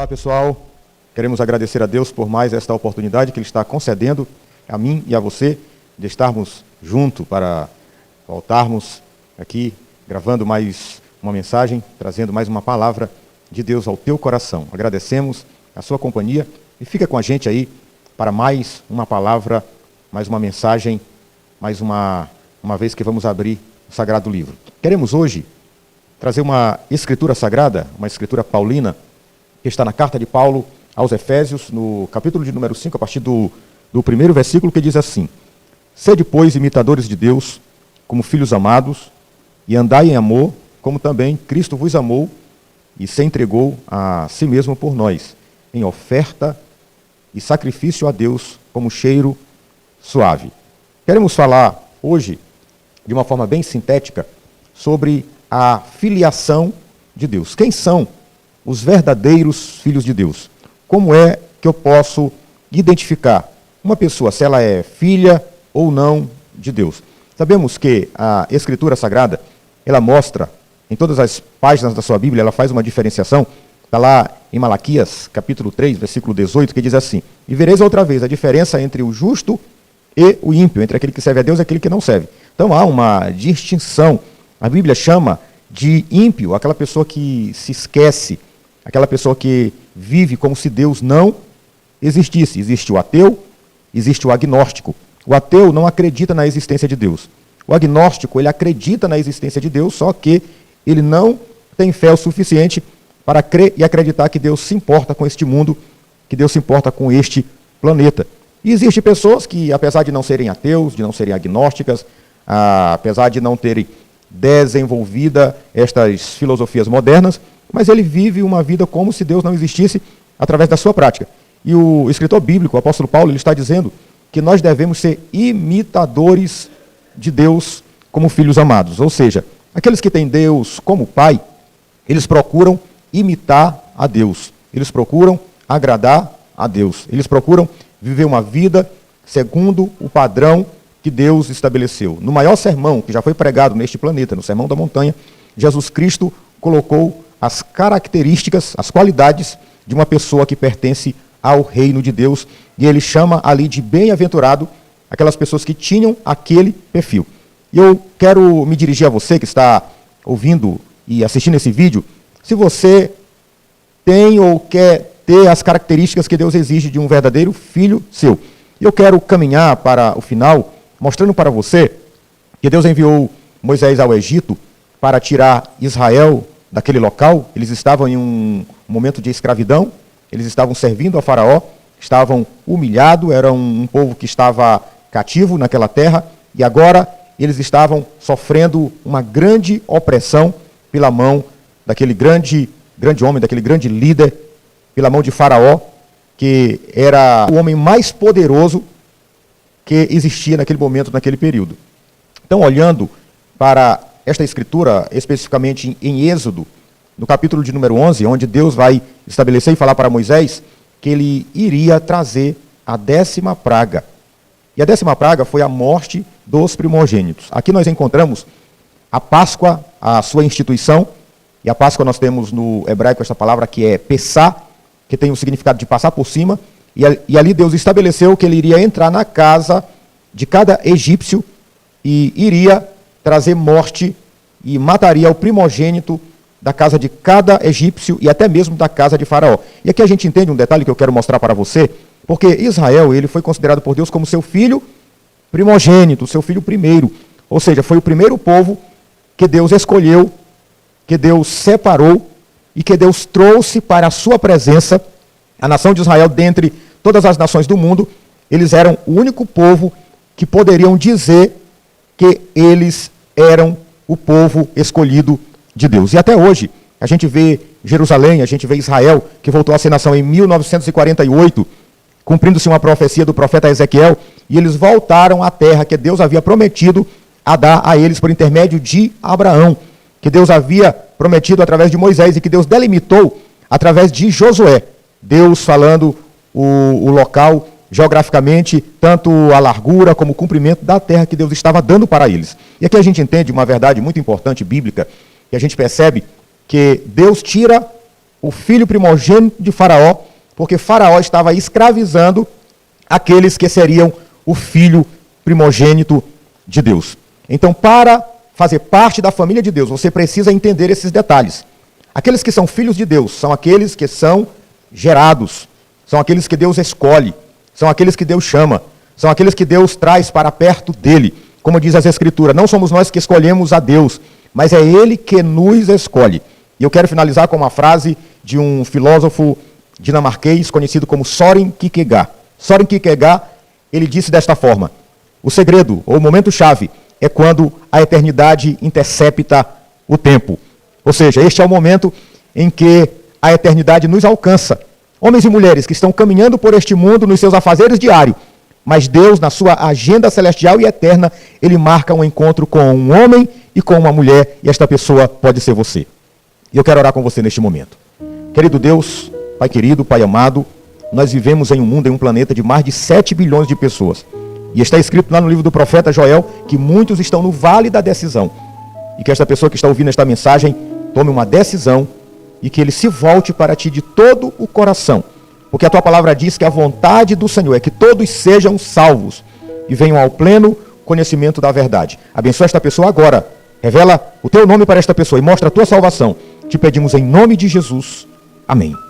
Olá, pessoal. Queremos agradecer a Deus por mais esta oportunidade que Ele está concedendo a mim e a você de estarmos juntos para voltarmos aqui gravando mais uma mensagem, trazendo mais uma palavra de Deus ao teu coração. Agradecemos a sua companhia e fica com a gente aí para mais uma palavra, mais uma mensagem, mais uma vez que vamos abrir o Sagrado Livro. Queremos hoje trazer uma escritura sagrada, uma escritura paulina, que está na carta de Paulo aos Efésios, no capítulo de número 5, a partir do primeiro versículo, que diz assim: Sede, pois, imitadores de Deus, como filhos amados, e andai em amor, como também Cristo vos amou e se entregou a si mesmo por nós, em oferta e sacrifício a Deus como cheiro suave. Queremos falar hoje, de uma forma bem sintética, sobre a filiação de Deus. Quem são os verdadeiros filhos de Deus? Como é que eu posso identificar uma pessoa, se ela é filha ou não de Deus? Sabemos que a Escritura Sagrada, ela mostra, em todas as páginas da sua Bíblia, ela faz uma diferenciação. Está lá em Malaquias, capítulo 3, versículo 18, que diz assim: E vereis outra vez a diferença entre o justo e o ímpio, entre aquele que serve a Deus e aquele que não serve. Então há uma distinção. A Bíblia chama de ímpio aquela pessoa que se esquece, aquela pessoa que vive como se Deus não existisse. Existe o ateu, existe o agnóstico. O ateu não acredita na existência de Deus. O agnóstico, ele acredita na existência de Deus, só que ele não tem fé o suficiente para crer e acreditar que Deus se importa com este mundo, que Deus se importa com este planeta. E existem pessoas que, apesar de não serem ateus, de não serem agnósticas, apesar de não terem desenvolvida estas filosofias modernas, mas ele vive uma vida como se Deus não existisse através da sua prática. E o escritor bíblico, o apóstolo Paulo, ele está dizendo que nós devemos ser imitadores de Deus como filhos amados. Ou seja, aqueles que têm Deus como pai, eles procuram imitar a Deus. Eles procuram agradar a Deus. Eles procuram viver uma vida segundo o padrão que Deus estabeleceu. No maior sermão que já foi pregado neste planeta, no Sermão da Montanha, Jesus Cristo colocou as características, as qualidades de uma pessoa que pertence ao reino de Deus, e ele chama ali de bem-aventurado aquelas pessoas que tinham aquele perfil. E eu quero me dirigir a você que está ouvindo e assistindo esse vídeo, se você tem ou quer ter as características que Deus exige de um verdadeiro filho seu. E eu quero caminhar para o final, mostrando para você que Deus enviou Moisés ao Egito para tirar Israel daquele local. Eles estavam em um momento de escravidão, eles estavam servindo a Faraó, estavam humilhados, era um povo que estava cativo naquela terra, e agora eles estavam sofrendo uma grande opressão pela mão daquele grande homem, daquele grande líder, pela mão de Faraó, que era o homem mais poderoso que existia naquele momento, naquele período. Então, olhando para esta escritura, especificamente em Êxodo, no capítulo de número 11, onde Deus vai estabelecer e falar para Moisés que ele iria trazer a 10ª praga. E a 10ª praga foi a morte dos primogênitos. Aqui nós encontramos a Páscoa, a sua instituição, e a Páscoa nós temos no hebraico esta palavra que é Pessá, que tem o significado de passar por cima, e ali Deus estabeleceu que ele iria entrar na casa de cada egípcio e iria trazer morte e mataria o primogênito da casa de cada egípcio e até mesmo da casa de Faraó. E aqui a gente entende um detalhe que eu quero mostrar para você, porque Israel, ele foi considerado por Deus como seu filho primogênito, seu filho primeiro. Ou seja, foi o primeiro povo que Deus escolheu, que Deus separou e que Deus trouxe para a sua presença. A nação de Israel, dentre todas as nações do mundo, eles eram o único povo que poderiam dizer que eles eram o povo escolhido de Deus. E até hoje, a gente vê Jerusalém, a gente vê Israel, que voltou a ser nação em 1948, cumprindo-se uma profecia do profeta Ezequiel, e eles voltaram à terra que Deus havia prometido a dar a eles por intermédio de Abraão, que Deus havia prometido através de Moisés e que Deus delimitou através de Josué. Deus falando o local geograficamente, tanto a largura como o comprimento da terra que Deus estava dando para eles. E aqui a gente entende uma verdade muito importante bíblica, que a gente percebe que Deus tira o filho primogênito de Faraó, porque Faraó estava escravizando aqueles que seriam o filho primogênito de Deus. Então, para fazer parte da família de Deus, você precisa entender esses detalhes. Aqueles que são filhos de Deus são aqueles que são gerados, são aqueles que Deus escolhe, são aqueles que Deus chama, são aqueles que Deus traz para perto dele. Como diz as Escrituras, não somos nós que escolhemos a Deus, mas é Ele que nos escolhe. E eu quero finalizar com uma frase de um filósofo dinamarquês conhecido como Søren Kierkegaard. Søren Kierkegaard, ele disse desta forma: o segredo, ou o momento-chave, é quando a eternidade intercepta o tempo. Ou seja, este é o momento em que a eternidade nos alcança. Homens e mulheres que estão caminhando por este mundo nos seus afazeres diários, mas Deus, na sua agenda celestial e eterna, ele marca um encontro com um homem e com uma mulher, e esta pessoa pode ser você. E eu quero orar com você neste momento. Querido Deus, Pai querido, Pai amado, nós vivemos em um mundo, em um planeta de mais de 7 bilhões de pessoas. E está escrito lá no livro do profeta Joel que muitos estão no vale da decisão. E que esta pessoa que está ouvindo esta mensagem tome uma decisão e que ele se volte para ti de todo o coração. Porque a tua palavra diz que a vontade do Senhor é que todos sejam salvos e venham ao pleno conhecimento da verdade. Abençoa esta pessoa agora. Revela o teu nome para esta pessoa e mostra a tua salvação. Te pedimos em nome de Jesus. Amém.